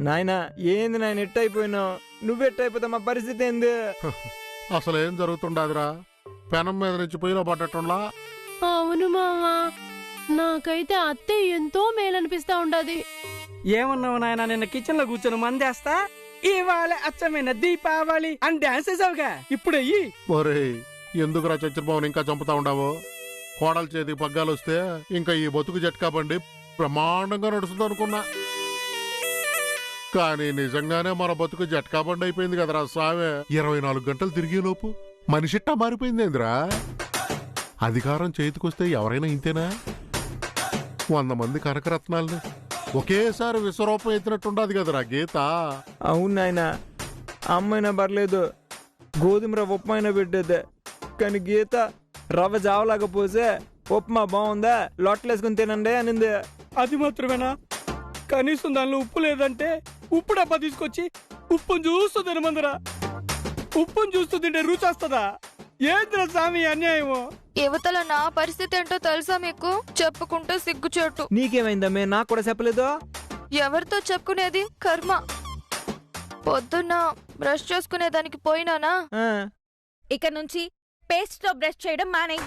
నాయన ఏంది నాయన ఎట్టయిపోయినావు? నువ్వెట్టయిపోతా మా పరిస్థితి ఏంది? అసలు ఏం జరుగుతుండదురా? పెనం మీద నుంచి పొయ్యిలో పడ్డట్టులా. అవును మావా, నాకైతే అత్తే ఎంతో మేలనిపిస్తా ఉండదు. ఏమన్నావు నాయన? నిన్న కిచెన్ లో కూర్చొని మందేస్తా, ఇవాళ అచ్చమైన దీపావళి అని డాన్స్ చేసావుగా, ఇప్పుడు అయ్యి. ఒరేయ్, ఎందుకురా చచ్చిపోవని ఇంకా చంపుతా ఉండవు? కోడల చేతికి పగ్గాలు వస్తే ఇంకా ఈ బతుకు జట్కా బండి బ్రహ్మాండంగా నడుస్తుంది అనుకున్నా. కానీ నిజంగానే మన బతుకు జట్కా బండి అయిపోయింది కదరా సావే. 24 గంటలు తిరిగే లోపు మనిషిట్టా మారిపోయిందేంద్రా? అధికారం చేతికొస్తే ఎవరైనా ఇంతేనా? 100 మంది కనకరత్నాల్ని ఒకేసారి విశ్వరూపం ఎత్తినట్టుండదు కదరా గీత. అవును నాయన, అమ్మైనా పర్లేదు, గోధుమ రవ్వ ఉప్మా అయినా పెట్టేదే. కానీ గీత రవ్వ జావలాగా పోసే ఉప్మా బాగుందా, లొట్టలేసుకుని తినండి అనింది. అది మాత్రమేనా? కనీసం దానిలో ఉప్పు లేదంటే ఉప్పు డబ్బా తీసుకొచ్చి ఉప్పును చూస్తూ తినమందరా. ఉప్పును చూస్తూ తింటే రుచి వస్తుందా? ఏంద్ర స్వామి అన్యాయము? యువతల నా పరిస్థితి ఏంటో తెలుసా మీకు? చెప్పుకుంటే సిగ్గుచేటు. నీకేమైందమ్మే? నాకు కూడా చెప్పలేదు. ఎవరితో చెప్పుకునేది? కర్మ. పొద్దున్న బ్రష్ చేసుకునేదానికి పోయినానా, ఇక నుంచి పేస్ట్ తో బ్రష్ చేయడం మానే.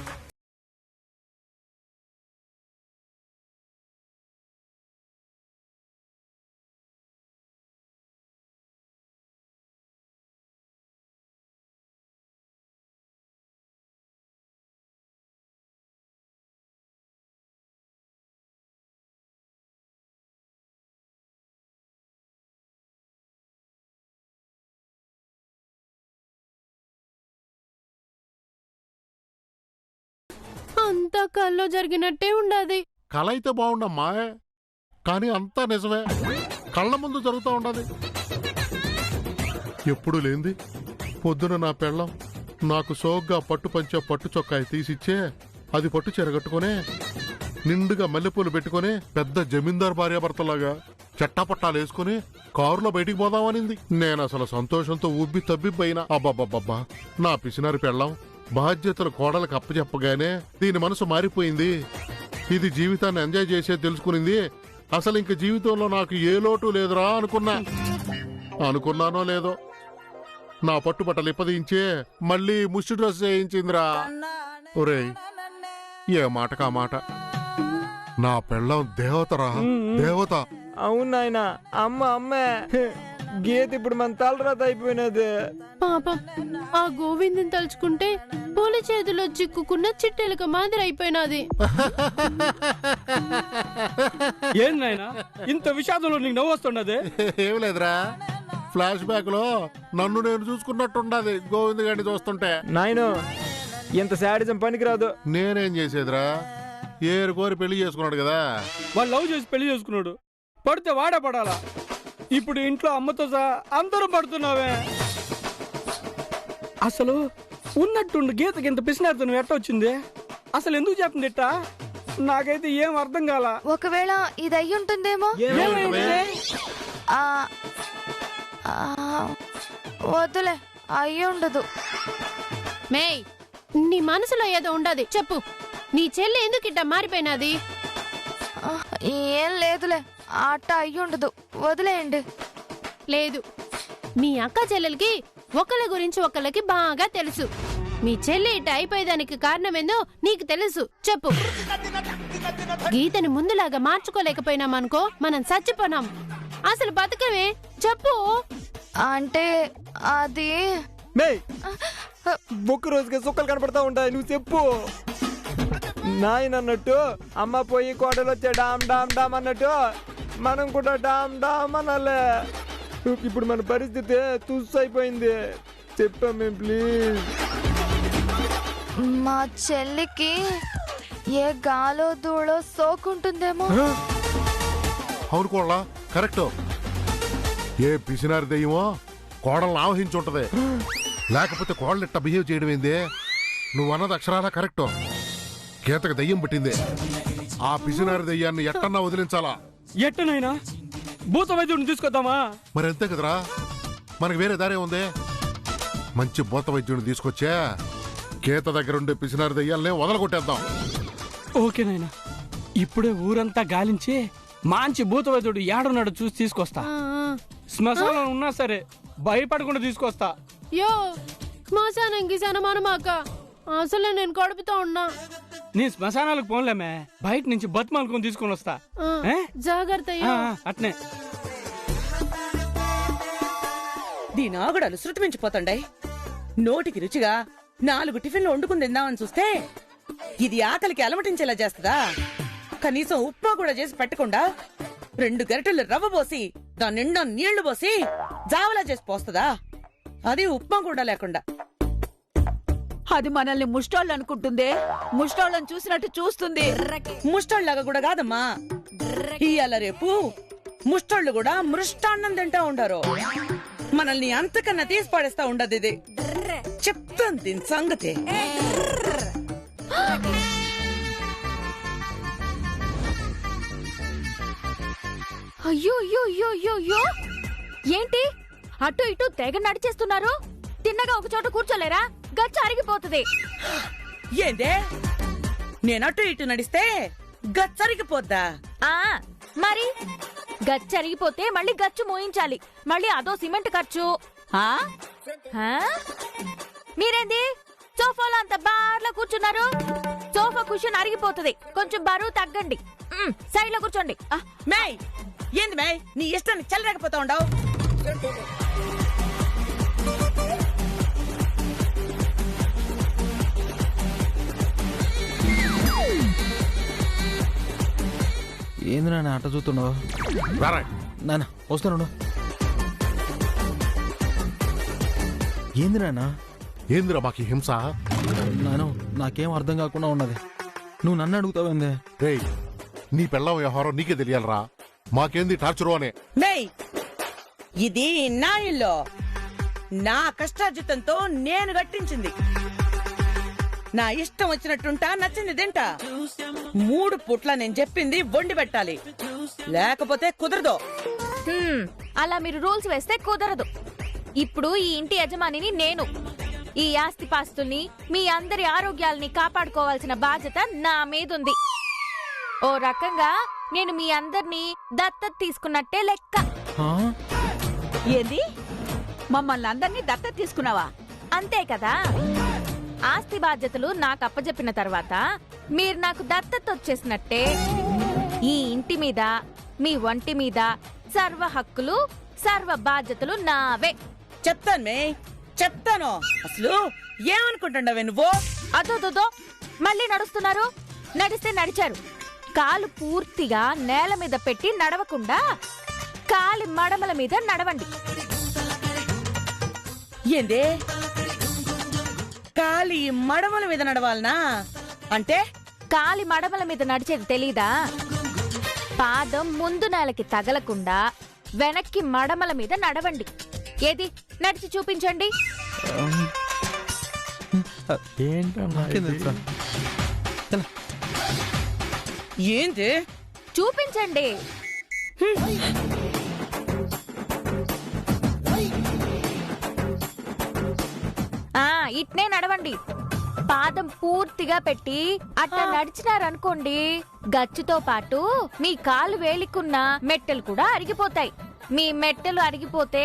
అంతా కల్లో జరిగినట్టే ఉండదు. కళ అయితే బాగుండమ్మా, కానీ అంతా నిజమే, కళ్ళ ముందు జరుగుతూ ఉండదు. ఎప్పుడు లేంది పొద్దున నా పెళ్ళం నాకు సోగ్గా పట్టు పంచే పట్టు చొక్కాయి తీసిచ్చే, అది పట్టు చెరగట్టుకునే నిండుగా మల్లెపూలు పెట్టుకుని పెద్ద జమీందార్ భార్యాభర్తలాగా చట్టాపట్టాలు వేసుకుని కారులో బయటికి పోదామనింది. నేను అసలు సంతోషంతో ఉబ్బి తబ్బిబ్బైనా. అబ్బాబ్బాబ్బా, నా పిసినారి పెళ్ళం బాధ్యతలు కోడలకు అప్పచెప్పగానే దీని మనసు మారిపోయింది. ఇది జీవితాన్ని ఎంజాయ్ చేసే తెలుసుకునింది. అసలు ఇంక జీవితంలో నాకు ఏ లోటు లేదురా అనుకున్నానో లేదో, నా పట్టుబట్టలు ఇప్పదించే మళ్ళీ ముష్టి డ్రెస్ వేయించిందిరా. ఒరేయ్, ఏ మాటకా మాట, నా పెళ్ళం దేవతరా, దేవత. అవును నాయన, అమ్మే గీత ఇప్పుడు మన తలరాత అయిపోయినది. పాపం, ఆ గోవిందని తలుచుకుంటే పూల చేతిలో చిక్కుకున్న చిట్టెలక మాదిరి అయిపోయినది. ఏం నాయనా ఇంత విషాదంలో నీకు నవ్వు వస్తున్నది? ఏం లేదురా, ఫ్లాష్ బ్యాక్ లో నన్ను నేను చూసుకున్నట్టుండది గోవింద్ గారిని చూస్తుంటే. నాయను, ఇంత శాడిజం పనికిరాదు. నేనేం చేసేదిరా, ఏరు కోరి పెళ్లి చేసుకున్నాడు కదా. వాళ్ళు లవ్ చేసి పెళ్లి చేసుకున్నాడు, పడితే వాడే పడాలా. ఇప్పుడు ఇంట్లో అమ్మతో సహా అందరూ పడుతున్నావే. అసలు ఉన్నట్టుండి గీతకి ఇంత పిసినారితో నువ్వు ఎట్ట వచ్చింది? అసలు ఎందుకు చెప్తుంది ఇట్టా? నాకైతే ఏం అర్థం కాల. ఒకవేళ ఇది అయ్యి ఉంటుందేమో. వద్దులే, అయ్యి ఉండదు. మేయ్, నీ మనసులో ఏదో ఉండదు, చెప్పు. నీ చెల్లి ఎందుకు ఇట్ట మారిపోయినది? ఏం లేదులే, అట్ట అయ్యి ఉండదు, వదిలేయండి. లేదు, మీ అక్క చెల్లెలకి ఒకళ్ళ గురించి ఒకళ్ళకి బాగా తెలుసు. మీ చెల్లి ఇట్ట అయిపోయేదానికి కారణమేందో నీకు తెలుసు, చెప్పు. గీతని ముందులాగా మార్చుకోలేకపోయినామనుకో మనం చచ్చిపోనాం. అసలు బతకవే, చెప్పు. అంటే అది ఒక్క రోజుకి సుక్కలు కనపడతా ఉంటాయి, నువ్వు చెప్పు. నాయన అన్నట్టు అమ్మ పోయి కోటలు వచ్చే డామ్ డామ్ డామ్ అన్నట్టు మనం కూడా డామ్ డామ్ అనాలే. ఇప్పుడు మన పరిస్థితి తుస్సు అయిపోయింది, చెప్పామే ప్లీజ్. మా చెల్లికి ఏ గాలో దూడో సోకుంటుందేమో. అవును కోళ్ళ, కరెక్ట్. ఏ పిసినారి దెయ్యమో కోడల్ని ఆవహించుంటది, లేకపోతే కోడలు ఇట్ట బిహేవ్ చేయడం ఏంది? నువ్వు అన్నది అక్షరాలా కరెక్ట్. గీతకు దెయ్యం పట్టింది, ఆ పిసినారి దెయ్యాన్ని ఎట్టన్నా వదిలించాలా. ఎట్టనైనా భూత వైద్యుడిని తీసుకొద్దామా? మరి అంతే కదరా, మనకు వేరే దారే ఉంది. మంచి భూత వైద్యుడిని తీసుకొచ్చా గీత దగ్గరుండే పిసినారి దెయ్యాలనే వదలగొట్టేద్దాం. ఓకేనైనా, ఇప్పుడే ఊరంతా గాలించి మంచి భూతవైద్యుడు ఏడున్నాడు చూసి తీసుకొస్తా. శ్మశానం ఉన్నా సరే భయపడకుండా తీసుకొస్తా. యో శ్మశానం గిశానం అనమాక, అసలు నేను కడుపుతా ఉన్నా. నీ శ్మశానాలకు పోన్లేమే, బయట నుంచి బతుమాలుకొని తీసుకొని వస్తా. ఏ? జాగ్రత్త. అట్నే దీని ఆగడాలు శృతి మించిపోతుండే. నోటికి రుచిగా 4 టిఫిన్లు వండుకుని తిందామని చూస్తే ఇది ఆకలికి అలమటించేలా చేస్తుందా? కనీసం ఉప్మా కూడా చేసి పెట్టకుండా 2 గరిటెలు రవ్వ పోసి దాని నిండా నీళ్లు పోసి జావలా చేసి పోస్తుందా? అది ఉప్మా కూడా లేకుండా. అది మనల్ని ముష్టోళ్ళు అనుకుంటుందే, ముష్టోళ్ళని చూసినట్టు చూస్తుంది. ముష్టోళ్ళలాగా కూడా కాదమ్మా, ఇయ్యాల రేపు ముష్టోళ్ళు కూడా మృష్టాన్నం తింటా ఉండారు. మనల్ని అంతకన్నా తీసి పడేస్తా ఉండదు. ఇది చెప్తాను దీని సంగతి. అయ్యో అయ్యో అయ్యో అయ్యో అయ్యో, ఏంటి అటు ఇటు తెగ నడిచేస్తున్నారు? తిన్నగా ఒక చోట కూర్చోలేరా? గచ్చ అరిగిపోతుంది. ఏందే నేనటు ఇటు నడిస్తే గచ్చరిగిపోద్దా? ఆ మరి గచ్చరిగిపోతే మళ్ళీ గచ్చు మోయించాలి, మళ్ళీ అదో సిమెంట్ ఖర్చు. ఆ? ఆ? మీరేంది సోఫాలో అంత బార్లా కూర్చున్నారు? సోఫా కుషన్ అరిగిపోతుంది, కొంచెం బరువు తగ్గండి. సైడ్ లో కూర్చోండి. మేయ్ ఏంది మేయ్, నీ ఇష్టాన్ని చెల్లలేకపోతా ఉండవు. ఏంది నాన్న ఆట చూస్తున్నావు? నాన్న వస్తాను. ఏంది నాన్న? ఏందిరా మాకి హింస? నాను నాకేం అర్థం కాకుండా ఉన్నది. నువ్వు నన్ను అడుగుతావేందే? రేయ్, నీ పెళ్ళం వ్యవహారం నీకే తెలియాలరా, మాకేంది టార్చరు అనే. మేయ్ ఇది నా ఇల్లు, నా కష్టార్జితంతో నేను కట్టించింది. నా ఇష్టం వచ్చినట్టుంటా, నచ్చింది తింటా. 3 పూట్ల నేను చెప్పింది వండి పెట్టాలి, లేకపోతే కుదరదు. అలా మీరు రూల్స్ వేస్తే కుదరదు. ఇప్పుడు ఈ ఇంటి యజమానిని నేను. ఈ ఆస్తిపాస్తుల్ని, మీ అందరి ఆరోగ్యాల్ని కాపాడుకోవాల్సిన బాధ్యత నా మీదుంది. ఓ రకంగా నేను మీ అందరినీ దత్తత తీసుకున్నట్టే లెక్క. ఏంది? మమ్మల్ని అందరినీ దత్తత తీసుకున్నావా? అంతే కదా. ఆస్తి బాధ్యతలు నాకు అప్పజెప్పిన తర్వాత మీరు నాకు దత్తత వచ్చేసినట్టే. ఈ ఇంటి మీద, మీ ఒంటి మీద సర్వ హక్కులు, సర్వ బాధ్యతలు నావే. చెప్తాను మే, చెప్తాను. అసలు ఏమనుకుంటున్నావే నువ్వు? అదోదో మళ్ళీ నడుస్తున్నారు. నడిస్తే నడిచారు, కాలు పూర్తిగా నేల మీద పెట్టి నడవకుండా కాలి మడమల మీద నడవండి. ఏందే కాలి మడమల మీద నడవాలనా? అంటే కాలి మడమల మీద నడిచేది తెలీదా? పాదం ముందు నేలకి తగలకుండా వెనక్కి మడమల మీద నడవండి. ఏది నడిచి చూపించండి. ఏంది చూపించండి. ఇట్నే నడవండి. పాదం పూర్తిగా పెట్టి అట్లా నడిచినారనుకోండి, గచ్చుతో పాటు మీ కాలు వేలికున్న మెట్టెలు కూడా అరిగిపోతాయి. మీ మెట్టెలు అరిగిపోతే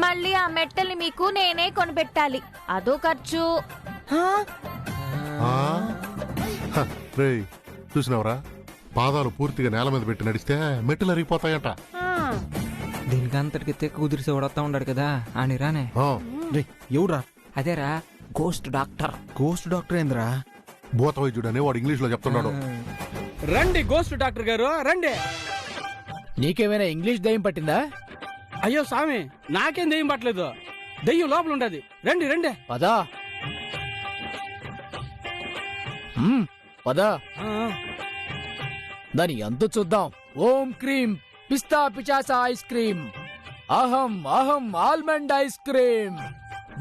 మళ్ళీ ఆ మెట్టెల్ని మీకు నేనే కొనిపెట్టాలి, అదో ఖర్చు. రేయ్ చూసినవరా, పాదాలు పూర్తిగా నేల మీద పెట్టి నడిస్తే మెట్టులు అరిగిపోతాయట. దీనికి అంతటికి తెక్క కుదిరిసే వడతా ఉన్నాడు కదా అని రానే. ఎవరా? అదేరా గోస్ట్ డాక్టర్. గోస్ట్ డాక్టర్ ఏంద్రా? భూత వైద్యుడు అని వాడు ఇంగ్లీష్ లో చెప్తున్నాడు. రండి గోస్ట్ డాక్టర్ గారు రండి. నీకేమైనా ఇంగ్లీష్ దయ్యం పట్టిందా? అయ్యో స్వామి, నాకేం దెయ్యం పట్టలేదు, దెయ్యం లోపల ఉండదు. రండి రండి. పదా పదా దాని ఎంత చూద్దాం. ఓం క్రీం పిస్తా పిచాస ఐస్ క్రీమ్, అహం అహం ఆల్మండ్ ఐస్ క్రీమ్,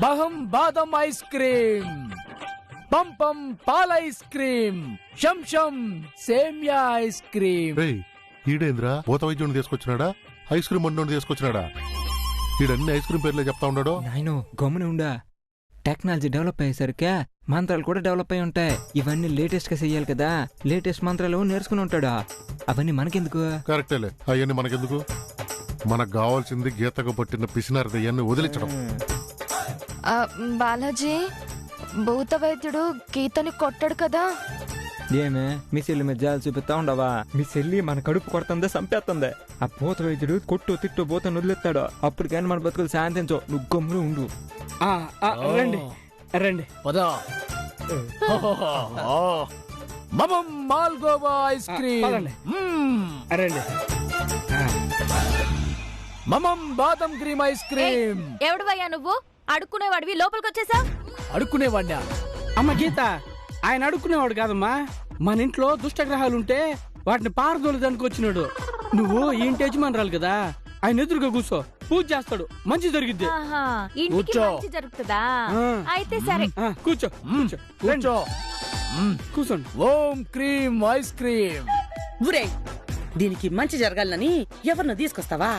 బహం బాదం ఐస్ క్రీమ్, పం పం పాల ఐస్ క్రీమ్, షం షం సేమియా ఐస్ క్రీమ్. రేయ్ ఈడేంద్రా భూత వైద్యుడిని తీసుకొచ్చినాడా, ఐస్ క్రీమ్ వండి తీసుకొచ్చినాడా? ఈడన్ని ఐస్ క్రీమ్ పేర్లే చెప్తా ఉన్నాడు. నాయను గమ్మున ఉండా. టెక్నాలజీ డెవలప్ అయ్యేసరికి మంత్రాలు కూడా డెవలప్ అయి ఉంటాయి. ఇవన్నీ లేటెస్ట్ గా చెయ్యాలి కదా, లేటెస్ట్ మంత్రాలు నేర్చుకుని ఉంటాడు. అవన్నీ మనకెందుకు? కరెక్టేలే, అవన్నీ మనకెందుకు. మనకు కావాల్సింది గీతకు పట్టిన పిసినారి దయ్యాన్ని వదిలించడం. బాలాజీ, భూత వైద్యుడు గీతని కొట్టాడు కదా. ఏమే మీ చెల్లి మీద జాలి చూపిస్తా ఉండవా? మీ చెల్లి మన కడుపు కొడుతుందే, చంపేస్తుందే. ఆ పూత వైద్యుడు కొట్టు తిట్టు బోతను వదిలేస్తాడు. అప్పుడు కానీ మన బతుకులు శాంతించో. నువ్వు గమ్మును ఉండు. రండి రండి. మాల్గోవా ఐస్ క్రీమ్, రండి. మమం బాదం క్రీమ్ ఐస్ క్రీమ్. ఎవడువయ్యా నువ్వు? అడుక్కునేవాడివి లోపలికి వచ్చేసా? అడుక్కునేవాడినా? అమ్మ గీత, ఆయన అడుక్కునేవాడు కాదమ్మా. మన ఇంట్లో దుష్టగ్రహాలుంటే వాటిని పారదోలదానికి వచ్చినాడు. నువ్వు ఈ ఇంటి యజమానురాలు కదా, ఆయన ఎదురుగా కూర్చో, పూజ చేస్తాడు, మంచి జరిగిద్ది. ఆహా, ఇంటికి కూర్చో. మంచి జరుగుతుందా? అయితే సరే. కూర్చో కూర్చో కూర్చో. కూర్చోండి. ఓం క్రీమ్ ఐస్ క్రీమ్. ఊరే, దీనికి మంచి జరగాలని ఎవరినో తీసుకొస్తావా?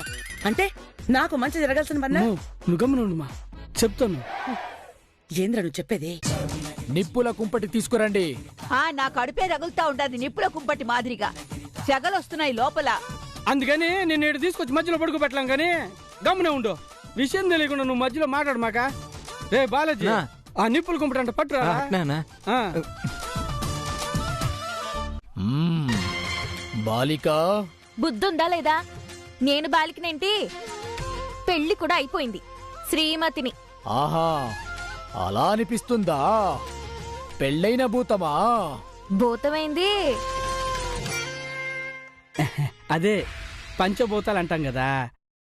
అంటే నాకు మంచి జరగాల్సిన పన్నా? నువ్వు గమనుండమ్మా, చెప్తాను. ఏంద్ర నువ్వు చెప్పేది? నిప్పుల కుంపటి తీసుకురండి. నా కడుపే రగులుతా ఉండదు నిప్పుల కుంపటి మాదిరిగా. సెగలొస్తున్నాయి లోపల. అందుకని నేను ఇక్కడ తీసుకొచ్చి మధ్యలో పడుకోబెట్టలేం. కానీ గమనే ఉండు, విషయం తెలియకుండా నువ్వు మధ్యలో మాట్లాడు మాక. రే బాలాజీ, ఆ నిప్పులు కుంపటంట పట్టురా. బాలిక, బుద్ధుందా లేదా? నేను బాలికనేంటి? పెళ్లి కూడా అయిపోయింది, శ్రీమతిని. ఆహా, అలా అనిపిస్తుందా? పెళ్ళైన భూతమా? భూతమైంది. అదే పంచభూతాలు అంటాం కదా,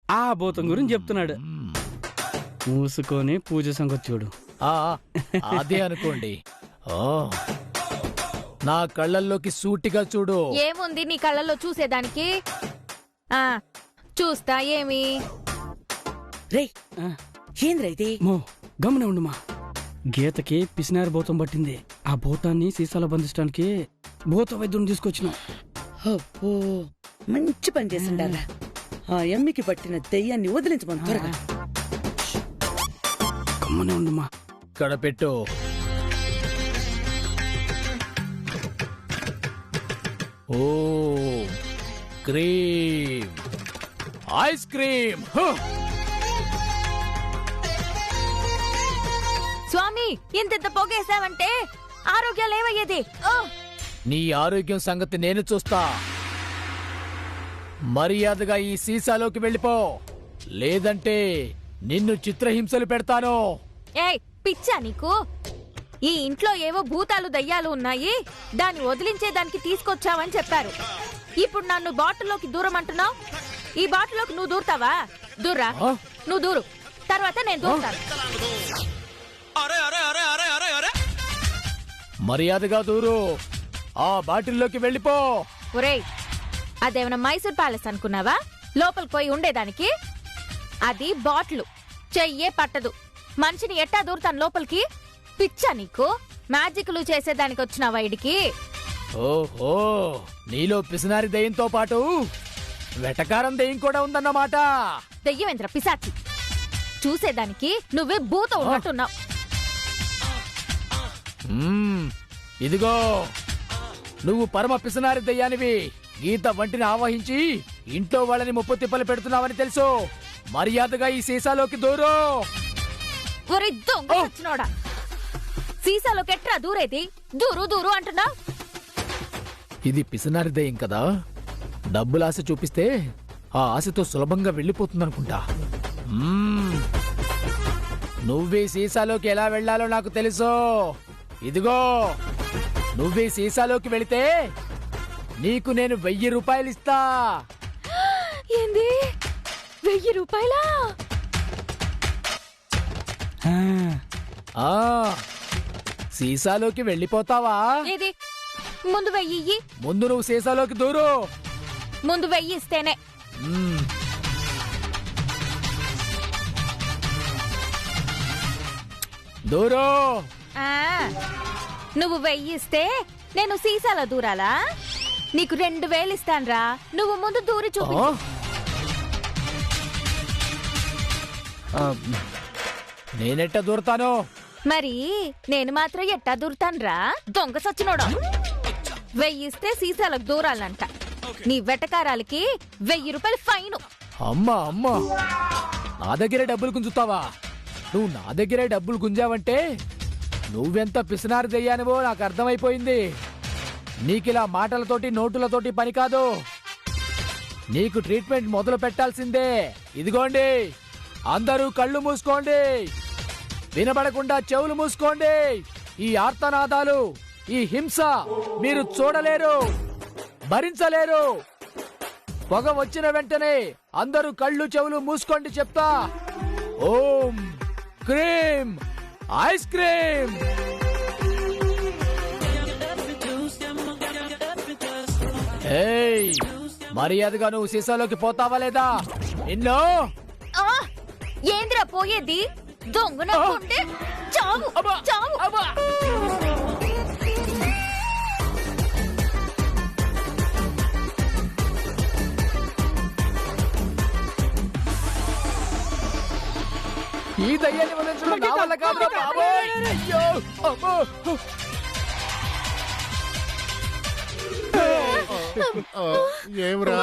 ఆ భూతం గురించి చెప్తున్నాడు. మూసుకొని పూజ సంగతి చూడు. అదే అనుకోండి. నా కళ్ళల్లోకి సూటిగా చూడు. ఏముంది నీ కళ్ళల్లో చూసేదానికి? చూస్తా ఏమి? రే ఏంద్ర ఇది? గమనే ఉండుమా. గీతకి పిసినారి భూతం పట్టింది. ఆ భూతాన్ని సీసాలో బంధించడానికి భూత వైద్యుని తీసుకొచ్చిన. అబ్బో, మంచి పని చేసిండారా. ఆ ఎమ్మికి పట్టిన దెయ్యాన్ని వదిలించమని త్వరగా. గమనే ఉండుమా. ఇక్కడ పెట్టు. ఓ క్రీమ్ ఐస్ క్రీమ్. స్వామి, ఇంత పొగేసావంటే ఆరోగ్యాలు ఏమయ్యేది? నీ ఆరోగ్యం సంగతి నేను చూస్తా. మర్యాదగా ఈ సీసాలోకి వెళ్ళిపో, లేదంటే నిన్ను చిత్రహింసలు పెడతాను. ఏయ్ పిచ్చా నీకు? ఈ ఇంట్లో ఏవో భూతాలు దయ్యాలు ఉన్నాయి, దాన్ని వదిలించేదానికి తీసుకొచ్చావని చెప్పారు. ఇప్పుడు నన్ను బాటిల్లోకి దూరమంటున్నావు. ఈ బాటిల్లోకి నువ్వు దూరతావా? దూర్రా, నువ్వు దూరు, తర్వాత నేను దూరుతాను. మర్యాదగా దూరు, ఆ బాటిల్లోకి వెళ్ళిపో. ఒరేయ్, అదేమన్నా మైసూర్ ప్యాలెస్ అనుకున్నావా లోపలికి పోయి ఉండేదానికి? అది బాటిల్, చెయ్యే పట్టదు. మనిషిని ఎట్టా దూరుతాను లోపలికి? పిచ్చా నీకు? మ్యాజిక్లు చేసేదానికి వచ్చినావా ఇడికి? ఓహో, నీలో పిసినారి దయ్యంతో పాటు వెటకారం దయ్యం కూడా ఉందన్నమాట. దయ్యమేంద్ర పిశాచి, చూసేదానికి నువ్వే భూతం ఉన్నట్టున్నావు. ఇదిగో, నువ్వు పరమ పిసినారి దయ్యానివి. గీత వంటిని ఆవహించి ఇంట్లో వాళ్ళని ముప్పు తిప్పలు పెడుతున్నావని తెలుసు. మర్యాదగా ఈ సీసాలోకి దూరు. ఒరే దొంగ సచ్చినోడా, సీసాలోకి ఎట్రా దూరేది? దూరు దూరు అంటున్నా. ఇది పిసినారి దయ్యం కదా, డబ్బుల ఆశ చూపిస్తే ఆ ఆశతో సులభంగా వెళ్ళిపోతుందనుకుంటా. నువ్వే సీసాలోకి ఎలా వెళ్లాలో నాకు తెలుసు. ఇదిగో, నువ్వే సీసాలోకి వెళితే నీకు నేను 1000 రూపాయలు ఇస్తా. ఏంది? 1000 రూపాయలా? సీసాలోకి వెళ్ళిపోతావా? ఏది? ముందు 1000 ఇయ్యి. ముందు నువ్వు సీసాలోకి దూరు. ముందు 1000 ఇస్తేనే. దూరు. నువ్వు 1000 ఇస్తే నేను సీసాలో దూరాలా? నీకు 2000 ఇస్తాన్రా, నువ్వు ముందు దూరి చూపించు. నేనెట్ట దూరతాను? మరి నేను మాత్రం ఎట్టా దూరుతాన్రా దొంగ సచ్చినోడా 1000 ఇస్తే సీసాలకు దూరాలంట నీ వెటకారాలకి 1000 రూపాయలు ఫైను అమ్మా అమ్మా నా దగ్గరే డబ్బులు గుంజుతావా నువ్వు నా దగ్గరే డబ్బులు గుంజావంటే నువ్వెంత పిసినారి దెయ్యానివో నాకు అర్థమైపోయింది నీకిలా మాటలతోటి నోటులతోటి పని కాదు నీకు ట్రీట్మెంట్ మొదలు పెట్టాల్సిందే ఇదిగోండి అందరూ కళ్ళు మూసుకోండి వినబడకుండా చెవులు మూసుకోండి ఈ ఆర్తనాదాలు ఈ హింస మీరు చూడలేరు భరించలేరు పొగ వచ్చిన వెంటనే అందరూ కళ్ళు చెవులు మూసుకోండి చెప్తా ఓం క్రీమ్ ఐస్ క్రీమ్ ఏయ్ మర్యాదగా నువ్వు సీసాలోకి పోతావా లేదా నిన్ను ఏంద్రా పోయేది దొంగనకుంటే చావు చావు ఈ దయ్యాన్ని వదిలించడం నా వల్ల కాదురా బాబోయ్ అయ్యో అమ్మో ఏమిరా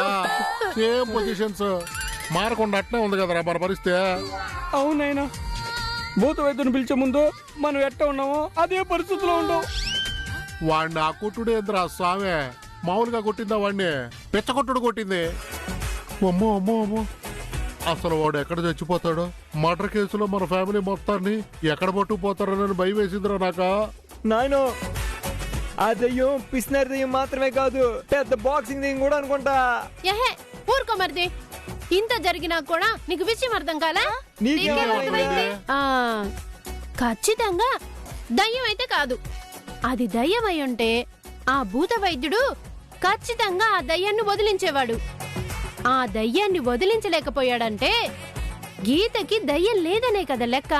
సేమ్ పొజిషన్స్ మారకుండా అట్నే ఉంది కదరా మన పరిస్థితి. అవునైనా భూత వైద్యుని పిలిచే ముందు మనం ఎట్ట ఉన్నామో అదే పరిస్థితిలో ఉండవు. వాడిని ఆ కొట్టుడు ఏంద్రా స్వామి మామూలుగా కొట్టిందా వాడిని పిచ్చకొట్టుడు కొట్టింది. అమ్మో అమ్మో అమ్మో అసలు వాడు ఎక్కడ చచ్చిపోతాడో మర్డర్ కేసులో మన ఫ్యామిలీ మొత్తాన్ని ఎక్కడ పట్టుకుపోతారని భయం వేసిందిరా నాక. నాయనో ఆ దెయ్యం పిసినారి దెయ్యం మాత్రమే కాదు పెద్ద బాక్సింగ్ దెయ్యం కూడా అనుకుంటా. ఏహే ఊరుకో మరిది ఇంత జరిగినా కూడా నీకు విషయం అర్థం కాలా ఆ, ఖచ్చితంగా దయ్యం అయితే కాదు. అది దయ్యం అయి ఉంటే ఆ భూత వైద్యుడు ఖచ్చితంగా ఆ దయ్యాన్ని వదిలించేవాడు. ఆ దయ్యాన్ని వదిలించలేకపోయాడంటే గీతకి దయ్యం లేదనే కదా లెక్క.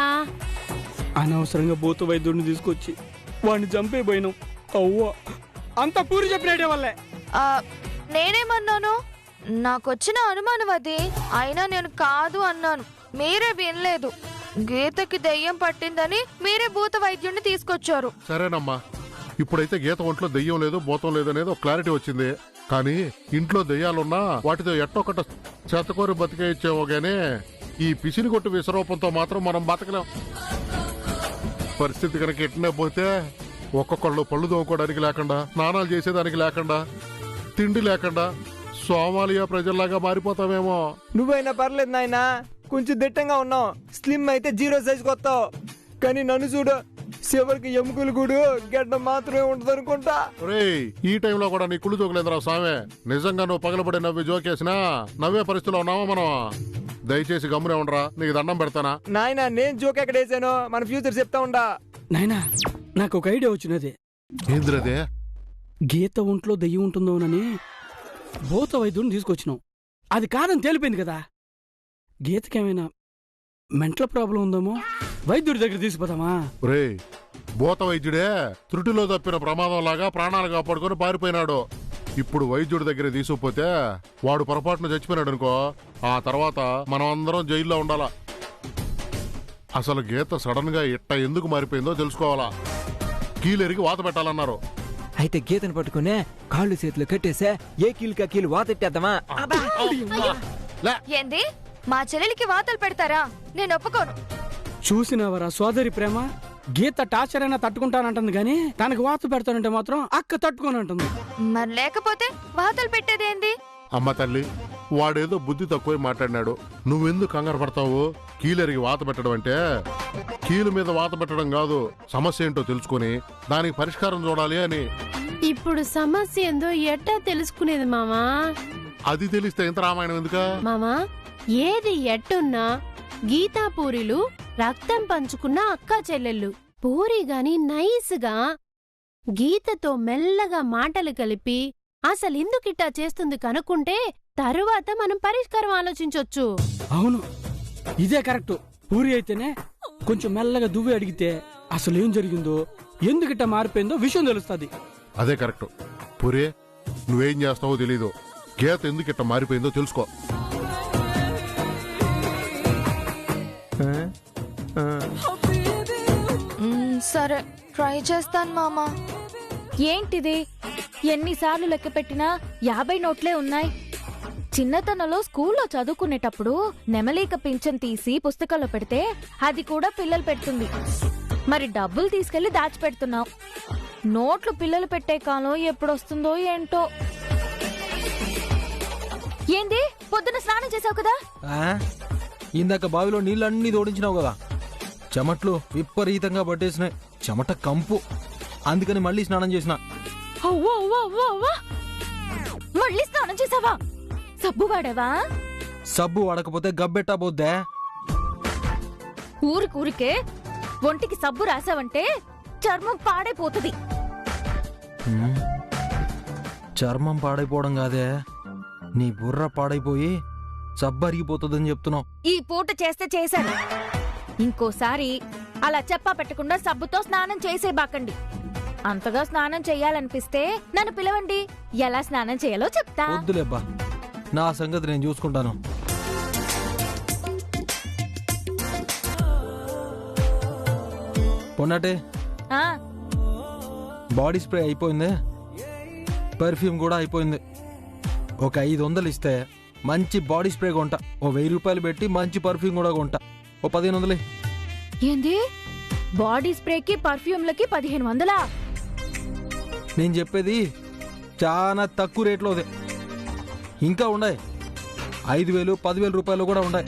అనవసరంగా భూత వైద్యుడిని తీసుకొచ్చి వాడిని చంపేపోయినాం. అవ్వ అంత పూరి చెప్పినట్టే వల్లే. నేనేమన్నాను నాకొచ్చిన అనుమానం అది అయినా నేను కాదు అన్నాను మీరే వినలేదు గీతకి దెయ్యం పట్టిందని మీరే భూత వైద్యుడిని తీసుకొచ్చారు. సరేనమ్మా ఇప్పుడైతే గీత ఒంట్లో దెయ్యం లేదు భూతం లేదు అనేది ఒక క్లారిటీ వచ్చింది. కానీ ఇంట్లో దెయ్యాలున్నా వాటితో ఎట్టొకట చేతకోరి బతికే ఇచ్చేవో గానీ ఈ పిసిని కొట్టు విశ్వరూపంతో మాత్రం మనం బతకలేం. పరిస్థితి కనుక ఎట్టినే పోతే ఒక్కొక్కళ్ళు పళ్ళు తోముకోవడానికి లేకుండా స్నానాలు చేసేదానికి లేకుండా తిండి లేకుండా సోమాలియా ప్రజల్లాగా మారిపోతామేమో. నువ్వైనా పర్లేదు నాయనా కొంచెం దిట్టంగా ఉన్నావు. స్లిమ్ అయితే 0 సైజ్ కొత్తావు. కానీ నన్ను చూడు చివరికి ఎముకలు కూడా గడ్డ మాత్రమే ఉంటది అనుకుంటా. ఈ టైంలో కూడా నీ కుళ్ళు తోకలేదురా స్వామి. నిజంగా నువ్వు పగలబడి నవ్వి జోకేసినా నవ్వే పరిస్థితిలో ఉన్నావా మనం? దయచేసి గమ్మునే ఉండరా నీకు దండం పెడతానా. నాయనా నేను జోక్ ఎక్కడ వేసాను మన ఫ్యూచర్ చెప్తా ఉండా. నాయనా నాకు ఒక ఐడియా వచ్చినది. ఏంద్రదే? గీత ఒంట్లో దెయ్యం ఉంటుందోనని భూత వైద్యుడిని తీసుకొచ్చినాం. అది కాదని తేలిపోయింది కదా. గీతకేమైనా మెంటల్ ప్రాబ్లం ఉందేమో వైద్యుడి దగ్గర తీసుకుపోతామా? భూత వైద్యుడే త్రుటిలో తప్పిన ప్రమాదం లాగా ప్రాణాలు కాపాడుకొని పారిపోయినాడు. ఇప్పుడు వైద్యుడి దగ్గర తీసుకుపోతే వాడు పొరపాటున చచ్చిపోయినాడు అనుకో, ఆ తర్వాత మనం అందరం జైల్లో ఉండాలా. అసలు గీత సడన్ గా ఇట్ట ఎందుకు మారిపోయిందో తెలుసుకోవాలా. కీలెరిగి వాత పెట్టాలన్నారు. అయితే గీతను పట్టుకునే కాళ్ళు చేతులు కట్టేసే ఏ కీలుకా కీలు వాతెట్టేద్దామా? ఏంది మా చెల్లెలికి వాతలు పెడతారా? నేను ఒప్పుకోను. చూసినవరా సోదరి ప్రేమ, గీత టార్చర్ అయినా తట్టుకుంటానంటుంది గాని తనకు వాత పెడతానంటే మాత్రం అక్క తట్టుకోనంటుంది. మరి లేకపోతే వాతలు పెట్టేదేంది? అమ్మ తల్లి వాడేదో బుద్ధి తక్కువ మాట్లాడినాడు. నువ్వెందుకు కంగారు పడతావు? కీలెరిగి వాత పెట్టడం అంటే కీలు మీద వాత పెట్టడం కాదు, సమస్య ఏంటో తెలుసుకుని దానికి పరిష్కారం చూడాలి అని. ఇప్పుడు సమస్య ఏందో ఎట్టా తెలుసుకునేది మామా? అది తెలిస్తే ఎంత రామాయణం ఎందుకా? మామా ఏది ఎట్టున్నా గీతా పూరిలు రక్తం పంచుకున్న అక్కా చెల్లెళ్ళు. పూరి గాని నైస్గా గీతతో మెల్లగా మాటలు కలిపి అసలెందుకిట్టా చేస్తుంది కనుక్కుంటే తరువాత మనం పరిష్కారం ఆలోచించొచ్చు. అవును ఇదే కరెక్ట్. పూరి అయితేనే కొంచెం మెల్లగా దువ్వి అడిగితే అసలేం జరిగిందో ఎందుకిట్టా మారిపోయిందో విషయం తెలుస్తుంది. అదే కరెక్ట్. పూరే నువ్వేం చేస్తావో తెలీదు, గీత ఎందుకిట్ట మారిపోయిందో తెలుసుకో. సరే ట్రై చేస్తాను మామా. ఏంటిది ఎన్నిసార్లు లెక్క పెట్టినా 50 నోట్లే ఉన్నాయి. చిన్నతనంలో స్కూల్లో చదువుకునేటప్పుడు నెమలీక పింఛన్ తీసి పుస్తకంలో పెడితే అది కూడా పిల్లలు పెడుతుంది. మరి డబ్బులు తీసుకెళ్లి దాచిపెడుతున్నావు. నోట్లు పిల్లలు పెట్టే కాలం ఎప్పుడొస్తుందో ఏంటో. ఏంది పొద్దున స్నానం చేసావు కదా? ఇందాక బావిలో నీళ్ళన్నీ తోడించినావు కదా, చెమట్లు విపరీతంగా పట్టేసినాయి, చెమట కంపు. అందుకని మళ్ళీ స్నానం చేసిన. అవ్వా అవ్వా అవ్వా అవ్వా, మళ్ళీ స్నానం చేసావా? సబ్బు వాడావా? సబ్బు వాడకపోతే గబ్బెట్టా పోద్దే. ఊరికే ఒంటికి సబ్బు రాసావంటే చర్మం పాడైపోతుంది. చర్మం పాడైపోవడం కాదే, నీ బుర్ర పాడైపోయి సబ్బు అరిగిపోతుందని చెప్తున్నావు. ఈ పూట చేస్తే చేశాను. ఇంకోసారి అలా చెప్పా పెట్టకుండా సబ్బుతో స్నానం చేసేబాకండి. అంతగా స్నానం చెయ్యాలనిపిస్తే నన్ను పిలవండి, ఎలా స్నానం చేయాలో చెప్తా. వద్దులేబ్బా, నా సంగతి నేను చూసుకుంటాను. పొన్నటే ఆ, బాడీ స్ప్రే అయిపోయింది, పర్ఫ్యూమ్ కూడా అయిపోయింది. ఒక 500 ఇస్తే మంచి బాడీ స్ప్రే కొంటా. ఓ 1000 రూపాయలు పెట్టి మంచి పర్ఫ్యూమ్ కూడా కొంటా. ఓ 1500. ఏంది బాడీ స్ప్రేకి పర్ఫ్యూమ్లకి 1500? నేను చెప్పేది చాలా తక్కువ రేట్లోదే. ఇంకా ఉన్నాయి 5000 10,000 రూపాయలు కూడా ఉన్నాయి.